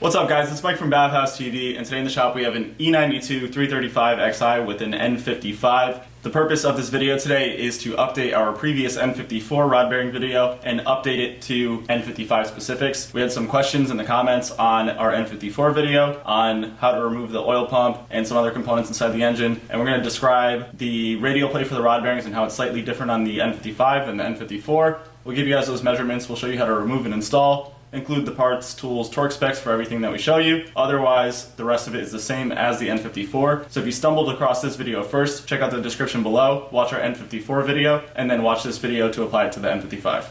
What's up guys, it's Mike from BavhausTV, and today in the shop we have an E92 335xi with an N55. The purpose of this video today is to update our previous N54 rod bearing video and update it to N55 specifics. We had some questions in the comments on our N54 video on how to remove the oil pump and some other components inside the engine, and we're going to describe the radial plate for the rod bearings and how it's slightly different on the N55 than the N54. We'll give you guys those measurements, we'll show you how to remove and install, include the parts, tools, torque specs for everything that we show you. Otherwise, the rest of it is the same as the N54. So if you stumbled across this video first, check out the description below, watch our N54 video, and then watch this video to apply it to the N55.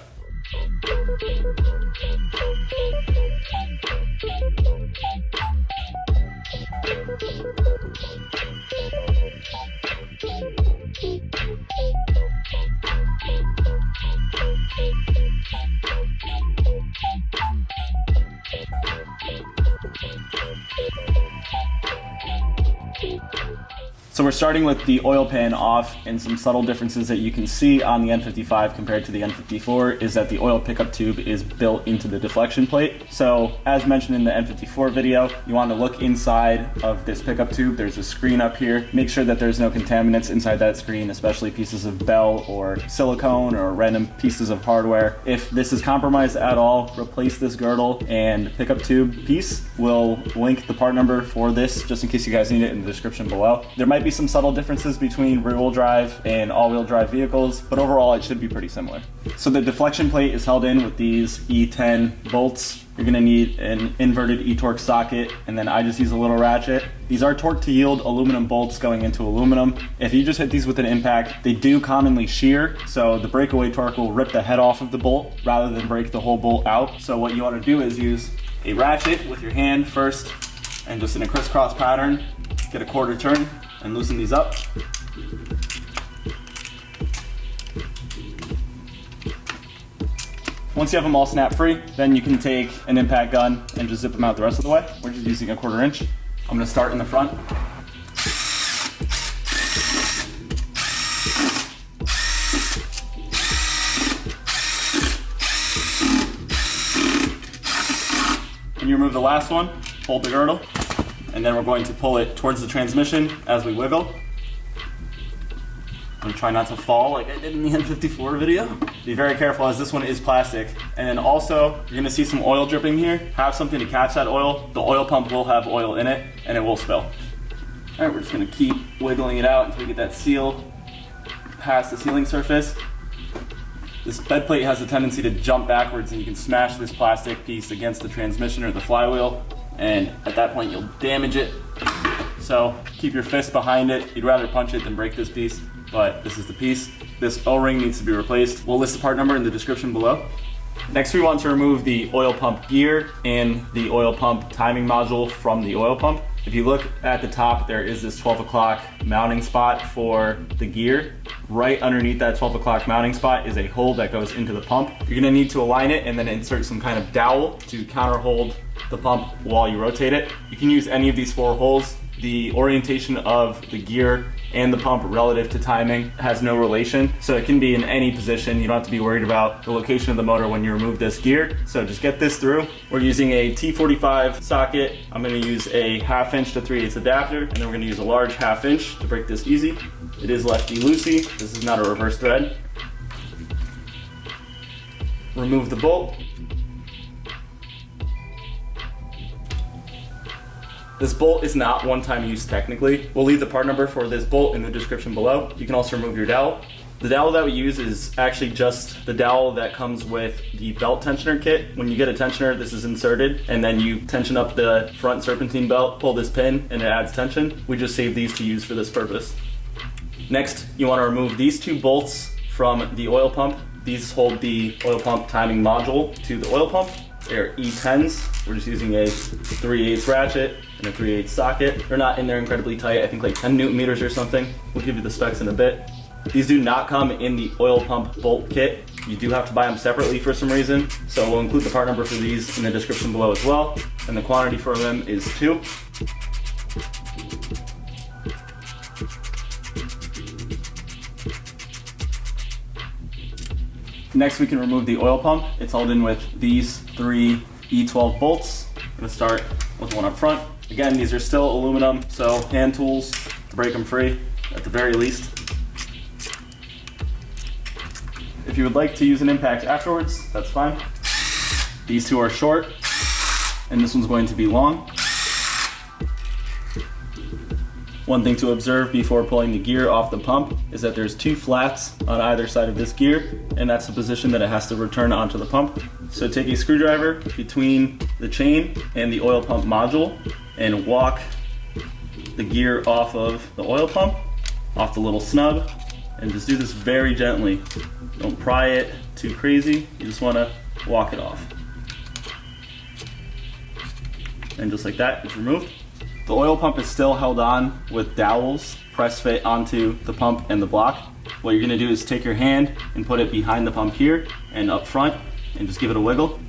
So we're starting with the oil pan off, and some subtle differences that you can see on the N55 compared to the N54 is that the oil pickup tube is built into the deflection plate. So as mentioned in the N54 video, you want to look inside of this pickup tube. There's a screen up here. Make sure that there's no contaminants inside that screen, especially pieces of bell or silicone or random pieces of hardware. If this is compromised at all, replace this girdle and pickup tube piece. We'll link the part number for this just in case you guys need it in the description below. There might be some subtle differences between rear-wheel drive and all-wheel drive vehicles, but overall it should be pretty similar. So the deflection plate is held in with these E10 bolts. You're going to need an inverted e-torque socket, and then I just use a little ratchet. These are torque to yield aluminum bolts going into aluminum. If you just hit these with an impact, they do commonly shear, so the breakaway torque will rip the head off of the bolt rather than break the whole bolt out. So what you want to do is use a ratchet with your hand first, and just in a crisscross pattern, get a quarter turn and loosen these up. Once you have them all snap free, then you can take an impact gun and just zip them out the rest of the way. We're just using a 1/4 inch. I'm gonna start in the front. When you remove the last one, hold the girdle, and then we're going to pull it towards the transmission as we wiggle. I'm gonna try not to fall like I did in the N54 video. Be very careful as this one is plastic. And then also, you're gonna see some oil dripping here. Have something to catch that oil. The oil pump will have oil in it and it will spill. All right, we're just gonna keep wiggling it out until we get that seal past the sealing surface. This bed plate has a tendency to jump backwards, and you can smash this plastic piece against the transmission or the flywheel, and at that point you'll damage it. So keep your fist behind it. You'd rather punch it than break this piece, but this is the piece. This O-ring needs to be replaced. We'll list the part number in the description below. Next, we want to remove the oil pump gear and the oil pump timing module from the oil pump. If you look at the top, there is this 12 o'clock mounting spot for the gear. Right underneath that 12 o'clock mounting spot is a hole that goes into the pump. You're gonna need to align it and then insert some kind of dowel to counter hold the pump while you rotate it. You can use any of these 4 holes. The orientation of the gear and the pump relative to timing has no relation, so it can be in any position. You don't have to be worried about the location of the motor when you remove this gear. So just get this through. We're using a T45 socket. I'm gonna use a 1/2 inch to 3/8 adapter, and then we're gonna use a large 1/2 inch to break this easy. It is lefty-loosey. This is not a reverse thread. Remove the bolt. This bolt is not one-time use technically. We'll leave the part number for this bolt in the description below. You can also remove your dowel. The dowel that we use is actually just the dowel that comes with the belt tensioner kit. When you get a tensioner, this is inserted, and then you tension up the front serpentine belt, pull this pin, and it adds tension. We just save these to use for this purpose. Next, you want to remove these 2 bolts from the oil pump. These hold the oil pump timing module to the oil pump. They're E10s. We're just using a 3/8 ratchet and a 3/8 socket. They're not in there incredibly tight, I think like 10 Newton meters or something. We'll give you the specs in a bit. These do not come in the oil pump bolt kit. You do have to buy them separately for some reason. So we'll include the part number for these in the description below as well. And the quantity for them is 2. Next, we can remove the oil pump. It's held in with these 3 E12 bolts. gonna start with the one up front. Again, these are still aluminum, so hand tools to break them free at the very least. If you would like to use an impact afterwards, that's fine. These two are short, and this one's going to be long. One thing to observe before pulling the gear off the pump is that there's two flats on either side of this gear, and that's the position that it has to return onto the pump. So take a screwdriver between the chain and the oil pump module and walk the gear off of the oil pump, off the little snub, and just do this very gently. Don't pry it too crazy, you just want to walk it off. And just like that, it's removed. The oil pump is still held on with dowels press fit onto the pump and the block. What you're gonna do is take your hand and put it behind the pump here and up front and just give it a wiggle.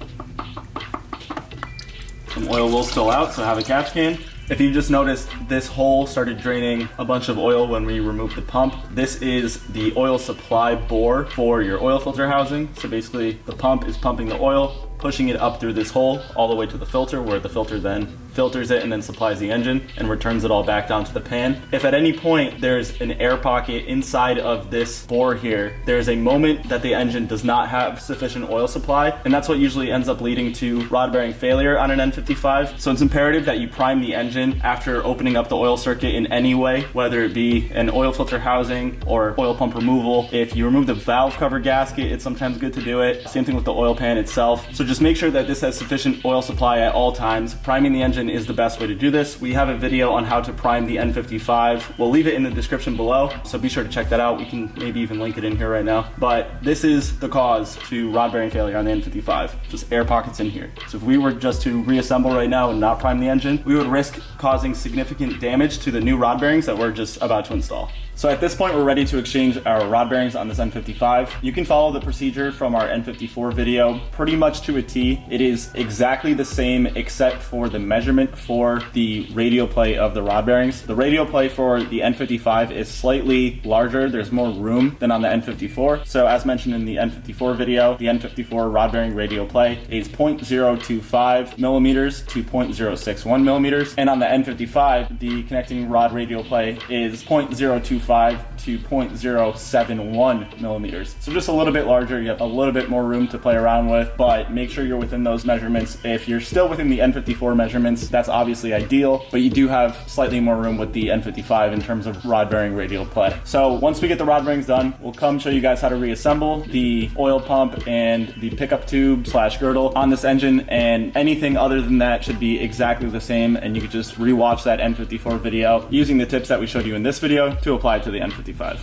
Some oil will spill out, so have a catch can. If you just noticed, this hole started draining a bunch of oil when we removed the pump. This is the oil supply bore for your oil filter housing. So basically the pump is pumping the oil, pushing it up through this hole all the way to the filter, where the filter then filters it and then supplies the engine and returns it all back down to the pan. If at any point there's an air pocket inside of this bore here, there's a moment that the engine does not have sufficient oil supply, and that's what usually ends up leading to rod bearing failure on an N55. So it's imperative that you prime the engine after opening up the oil circuit in any way, whether it be an oil filter housing or oil pump removal. If you remove the valve cover gasket, it's sometimes good to do it. Same thing with the oil pan itself. So just make sure that this has sufficient oil supply at all times. Priming the engine is the best way to do this. We have a video on how to prime the N55. We'll leave it in the description below, so be sure to check that out. We can maybe even link it in here right now. But this is the cause to rod bearing failure on the N55, just air pockets in here. So if we were just to reassemble right now and not prime the engine, we would risk causing significant damage to the new rod bearings that we're just about to install. So at this point, we're ready to exchange our rod bearings on this N55. You can follow the procedure from our N54 video pretty much to a T. It is exactly the same except for the measurement for the radial play of the rod bearings. The radial play for the N55 is slightly larger. There's more room than on the N54. So as mentioned in the N54 video, the N54 rod bearing radial play is 0.025 millimeters to 0.061 millimeters. And on the N55, the connecting rod radial play is 0.025 to 0.071 millimeters. So just a little bit larger, you have a little bit more room to play around with, but make sure you're within those measurements. If you're still within the N54 measurements, that's obviously ideal, but you do have slightly more room with the N55 in terms of rod bearing radial play. So once we get the rod bearings done, we'll come show you guys how to reassemble the oil pump and the pickup tube / girdle on this engine, and anything other than that should be exactly the same, and you can just rewatch that N54 video using the tips that we showed you in this video to apply to the N55.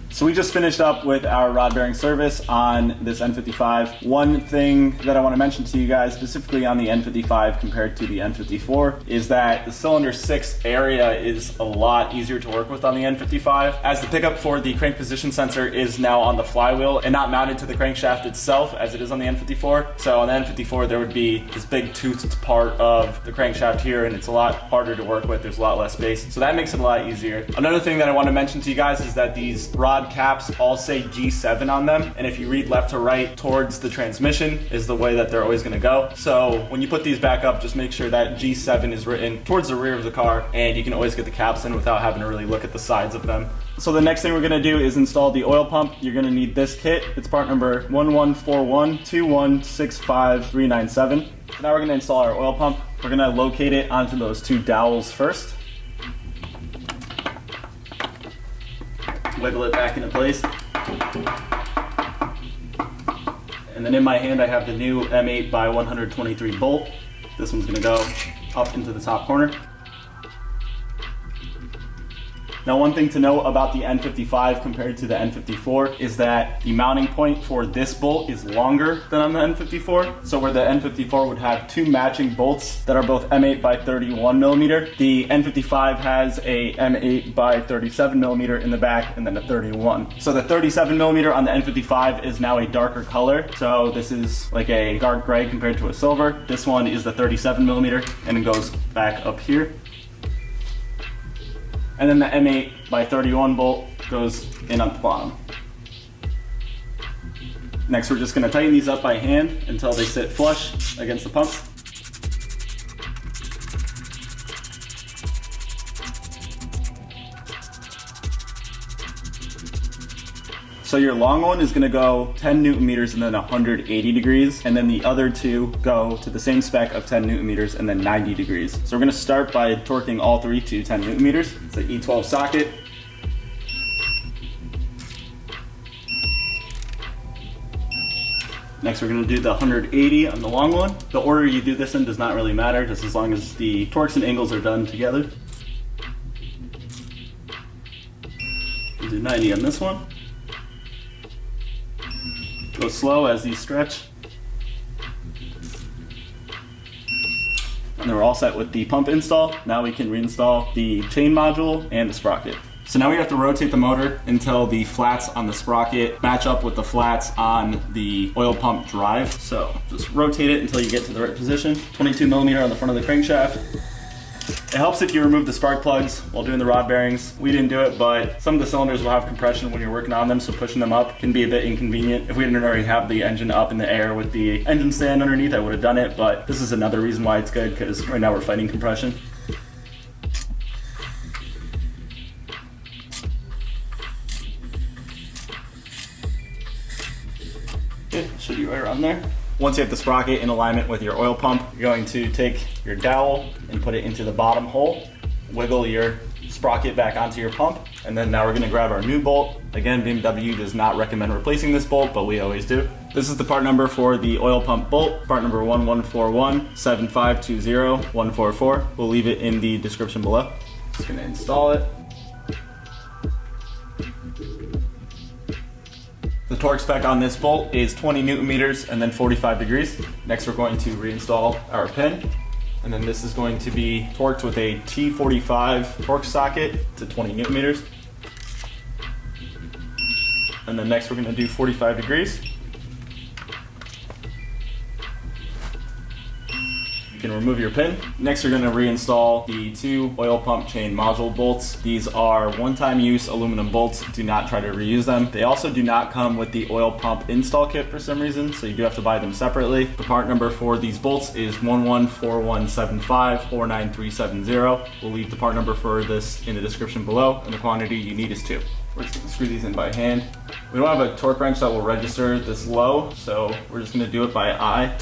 So we just finished up with our rod bearing service on this N55. One thing that I want to mention to you guys specifically on the N55 compared to the N54 is that the cylinder 6 area is a lot easier to work with on the N55, as the pickup for the crank position sensor is now on the flywheel and not mounted to the crankshaft itself as it is on the N54. So on the N54 there would be this big toothed part of the crankshaft here, and it's a lot harder to work with. There's a lot less space, so that makes it a lot easier. Another thing that I want to mention to you guys is that these rod caps all say G7 on them, and if you read left to right towards the transmission is the way that they're always going to go. So when you put these back up, just make sure that G7 is written towards the rear of the car, and you can always get the caps in without having to really look at the sides of them. So the next thing we're going to do is install the oil pump. You're going to need this kit. It's part number 114121653973. So now we're going to install our oil pump. We're going to locate it onto those two dowels first. Wiggle it back into place. And then in my hand I have the new M8 by 123 bolt. This one's gonna go up into the top corner. Now, one thing to know about the N55 compared to the N54 is that the mounting point for this bolt is longer than on the N54. So where the N54 would have two matching bolts that are both M8 by 31 millimeter, the N55 has a M8 by 37 millimeter in the back and then a 31. So the 37 millimeter on the N55 is now a darker color. So this is like a dark gray compared to a silver. This one is the 37 millimeter and it goes back up here. And then the M8 by 31 bolt goes in on the bottom. Next, we're just going to tighten these up by hand until they sit flush against the pump. So your long one is gonna go 10 Newton meters and then 180 degrees, and then the other two go to the same spec of 10 Newton meters and then 90 degrees. So we're gonna start by torquing all three to 10 Newton meters. It's an E12 socket. Next, we're gonna do the 180 on the long one. The order you do this in does not really matter, just as long as the torques and angles are done together. We'll do 90 on this one. Go slow as these stretch. And then we're all set with the pump install. Now we can reinstall the chain module and the sprocket. So now we have to rotate the motor until the flats on the sprocket match up with the flats on the oil pump drive. So just rotate it until you get to the right position. 22 millimeter on the front of the crankshaft. It helps if you remove the spark plugs while doing the rod bearings. We didn't do it, but some of the cylinders will have compression when you're working on them, so pushing them up can be a bit inconvenient. If we didn't already have the engine up in the air with the engine stand underneath, I would have done it, but this is another reason why it's good, because right now we're fighting compression. Okay, should be right around there. Once you have the sprocket in alignment with your oil pump, you're going to take your dowel and put it into the bottom hole, wiggle your sprocket back onto your pump, and then now we're going to grab our new bolt. Again, BMW does not recommend replacing this bolt, but we always do. This is the part number for the oil pump bolt, part number 11417520-144. We'll leave it in the description below. Just going to install it. The torque spec on this bolt is 20 Newton meters and then 45 degrees. Next, we're going to reinstall our pin. And then this is going to be torqued with a T45 torque socket to 20 Newton meters. And then next, we're going to do 45 degrees. You can remove your pin. Next, you're going to reinstall the two oil pump chain module bolts. These are one-time use aluminum bolts. Do not try to reuse them. They also do not come with the oil pump install kit for some reason, so you do have to buy them separately. The part number for these bolts is 114175-49370. We'll leave the part number for this in the description below, and the quantity you need is 2. We're just going to screw these in by hand. We don't have a torque wrench that will register this low, so we're just going to do it by eye.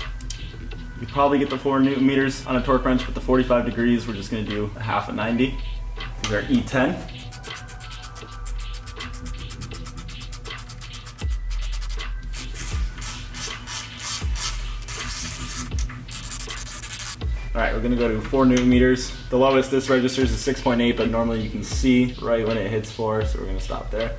You probably get the 4 Newton meters on a torque wrench, but the 45 degrees, we're just going to do a half a 90. These are E10. All right, we're going to go to 4 Newton meters. The lowest this registers is 6.8, but normally you can see right when it hits 4, so we're going to stop there.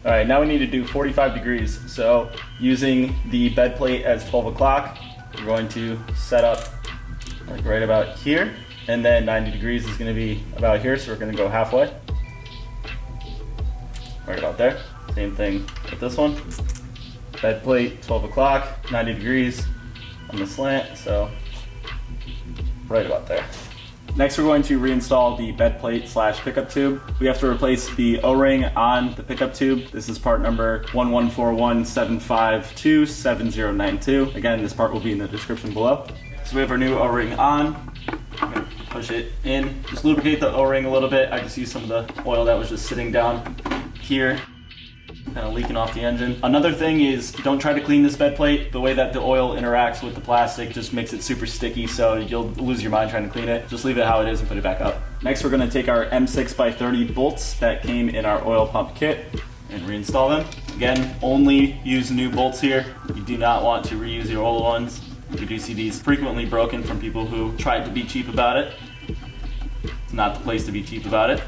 All right, now we need to do 45 degrees. So using the bed plate as 12 o'clock, we're going to set up like right about here. And then 90 degrees is gonna be about here, so we're gonna go halfway. Right about there. Same thing with this one. Bed plate, 12 o'clock, 90 degrees on the slant, so right about there. Next, we're going to reinstall the bed plate / pickup tube. We have to replace the O-ring on the pickup tube. This is part number 114175277092. Again, this part will be in the description below. So we have our new O-ring on. I'm gonna push it in. Just lubricate the O-ring a little bit. I just used some of the oil that was just sitting down here, kind of leaking off the engine. Another thing is, don't try to clean this bed plate. The way that the oil interacts with the plastic just makes it super sticky, so you'll lose your mind trying to clean it. Just leave it how it is and put it back up. Next, we're going to take our M6x30 bolts that came in our oil pump kit and reinstall them. Again, only use new bolts here. You do not want to reuse your old ones. We do see these frequently broken from people who tried to be cheap about it. It's not the place to be cheap about it.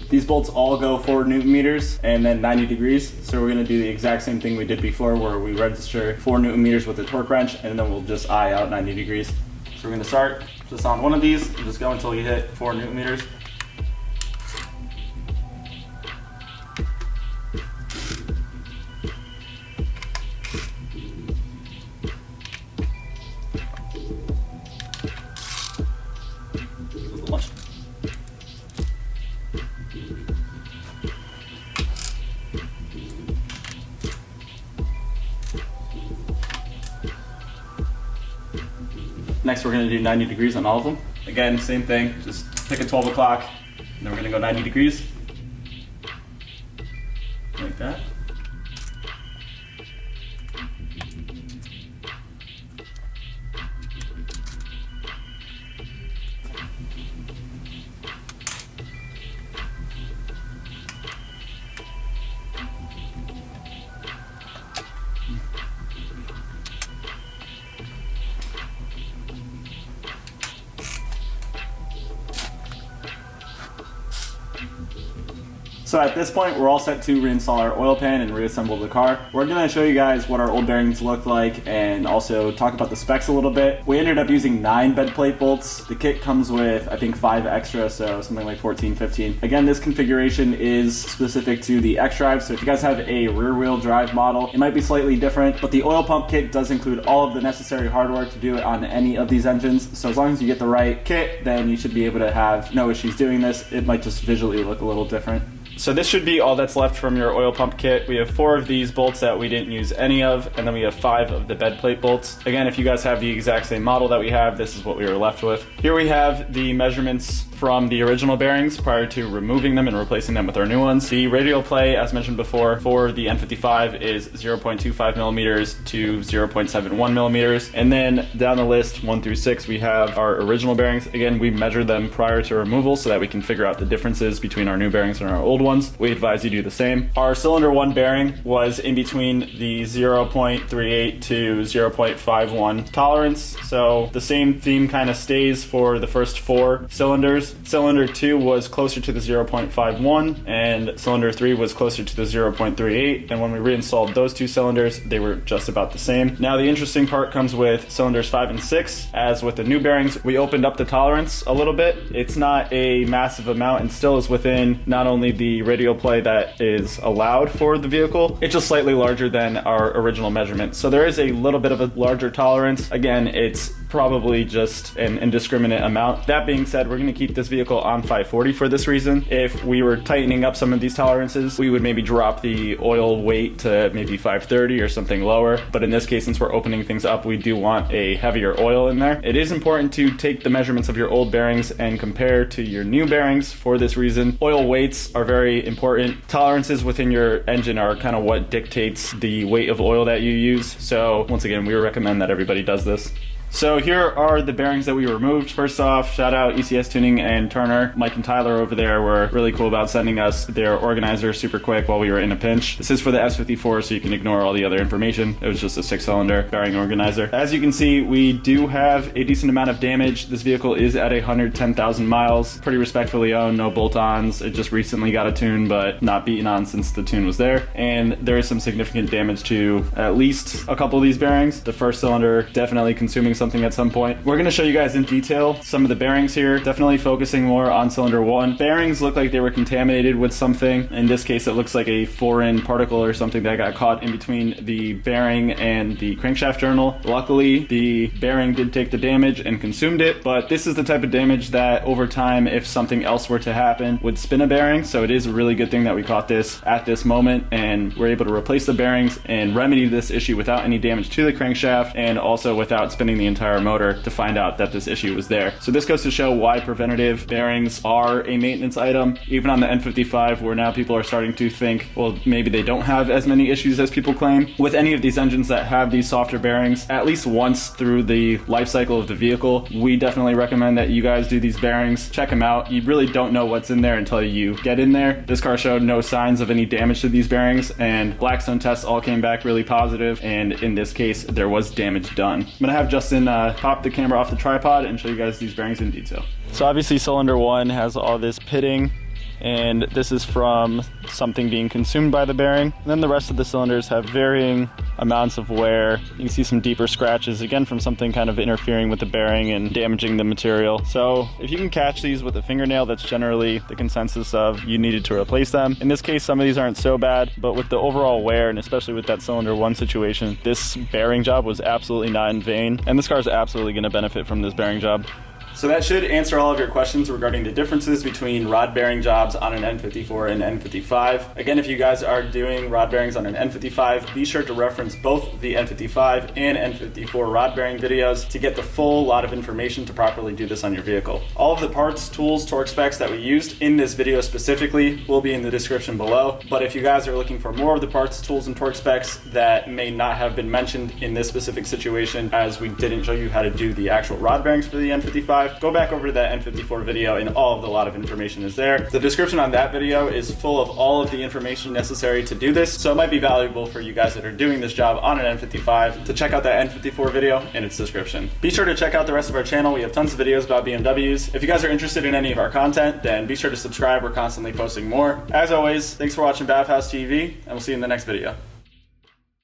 These bolts all go 4 Newton meters and then 90 degrees. So we're gonna do the exact same thing we did before, where we register 4 Newton meters with a torque wrench, and then we'll just eye out 90 degrees. So we're gonna start just on one of these and just go until you hit 4 Newton meters. Next, we're gonna do 90 degrees on all of them. Again, same thing, just pick a 12 o'clock, and then we're gonna go 90 degrees. Like that. So at this point, we're all set to reinstall our oil pan and reassemble the car. We're gonna show you guys what our old bearings look like and also talk about the specs a little bit. We ended up using 9 bed plate bolts. The kit comes with, I think, 5 extra, so something like 14, 15. Again, this configuration is specific to the X-Drive, so if you guys have a rear-wheel drive model, it might be slightly different, but the oil pump kit does include all of the necessary hardware to do it on any of these engines. So as long as you get the right kit, then you should be able to have no issues doing this. It might just visually look a little different. So this should be all that's left from your oil pump kit. We have 4 of these bolts that we didn't use any of, and then we have 5 of the bed plate bolts. Again, if you guys have the exact same model that we have, this is what we were left with. Here we have the measurements from the original bearings prior to removing them and replacing them with our new ones. The radial play, as mentioned before, for the N55 is 0.25 millimeters to 0.71 millimeters. And then down the list, 1 through 6, we have our original bearings. Again, we measured them prior to removal so that we can figure out the differences between our new bearings and our old ones. We advise you do the same. Our cylinder 1 bearing was in between the 0.38 to 0.51 tolerance. So the same theme kind of stays for the first 4 cylinders. Cylinder 2 was closer to the 0.51 and cylinder 3 was closer to the 0.38, and when we reinstalled those 2 cylinders, they were just about the same. Now the interesting part comes with cylinders 5 and 6. As with the new bearings, we opened up the tolerance a little bit. It's not a massive amount and still is within not only the radial play that is allowed for the vehicle, it's just slightly larger than our original measurement. So there is a little bit of a larger tolerance. Again, it's probably just an indiscriminate amount. That being said, we're going to keep this vehicle on 540 for this reason. If we were tightening up some of these tolerances, we would maybe drop the oil weight to maybe 530 or something lower. But in this case, since we're opening things up, we do want a heavier oil in there. It is important to take the measurements of your old bearings and compare to your new bearings for this reason. Oil weights are very important. Tolerances within your engine are kind of what dictates the weight of oil that you use. So once again, we recommend that everybody does this. So here are the bearings that we removed. First off, shout out ECS Tuning and Turner. Mike and Tyler over there were really cool about sending us their organizer super quick while we were in a pinch. This is for the S54, so you can ignore all the other information. It was just a 6-cylinder bearing organizer. As you can see, we do have a decent amount of damage. This vehicle is at 110,000 miles. Pretty respectfully owned, no bolt-ons. It just recently got a tune, but not beaten on since the tune was there. And there is some significant damage to at least a couple of these bearings. The first cylinder definitely consuming something at some point. We're going to show you guys in detail some of the bearings here, definitely focusing more on cylinder 1. Bearings look like they were contaminated with something. In this case, it looks like a foreign particle or something that got caught in between the bearing and the crankshaft journal. Luckily, the bearing did take the damage and consumed it, but this is the type of damage that over time, if something else were to happen, would spin a bearing. So it is a really good thing that we caught this at this moment and we're able to replace the bearings and remedy this issue without any damage to the crankshaft and also without spinning the entire motor to find out that this issue was there. So this goes to show why preventative bearings are a maintenance item. Even on the N55, where now people are starting to think, well, maybe they don't have as many issues as people claim. With any of these engines that have these softer bearings, at least once through the life cycle of the vehicle, we definitely recommend that you guys do these bearings. Check them out. You really don't know what's in there until you get in there. This car showed no signs of any damage to these bearings, and Blackstone tests all came back really positive, and in this case, there was damage done. I'm gonna have Justin pop the camera off the tripod and show you guys these bearings in detail. So obviously cylinder 1 has all this pitting, and this is from something being consumed by the bearing. And then the rest of the cylinders have varying amounts of wear. You can see some deeper scratches, again from something kind of interfering with the bearing and damaging the material. So if you can catch these with a fingernail, that's generally the consensus of you needed to replace them. In this case, some of these aren't so bad, but with the overall wear, and especially with that cylinder 1 situation, this bearing job was absolutely not in vain, and this car is absolutely going to benefit from this bearing job. So that should answer all of your questions regarding the differences between rod bearing jobs on an N54 and N55. Again, if you guys are doing rod bearings on an N55, be sure to reference both the N55 and N54 rod bearing videos to get the full lot of information to properly do this on your vehicle. All of the parts, tools, torque specs that we used in this video specifically will be in the description below. But if you guys are looking for more of the parts, tools, and torque specs that may not have been mentioned in this specific situation, as we didn't show you how to do the actual rod bearings for the N55, go back over to that N54 video and all of the lot of information is there. The description on that video is full of all of the information necessary to do this, so it might be valuable for you guys that are doing this job on an N55 to check out that N54 video in its description. Be sure to check out the rest of our channel. We have tons of videos about BMWs. If you guys are interested in any of our content, then be sure to subscribe. We're constantly posting more. As always, thanks for watching BavhausTV, and we'll see you in the next video.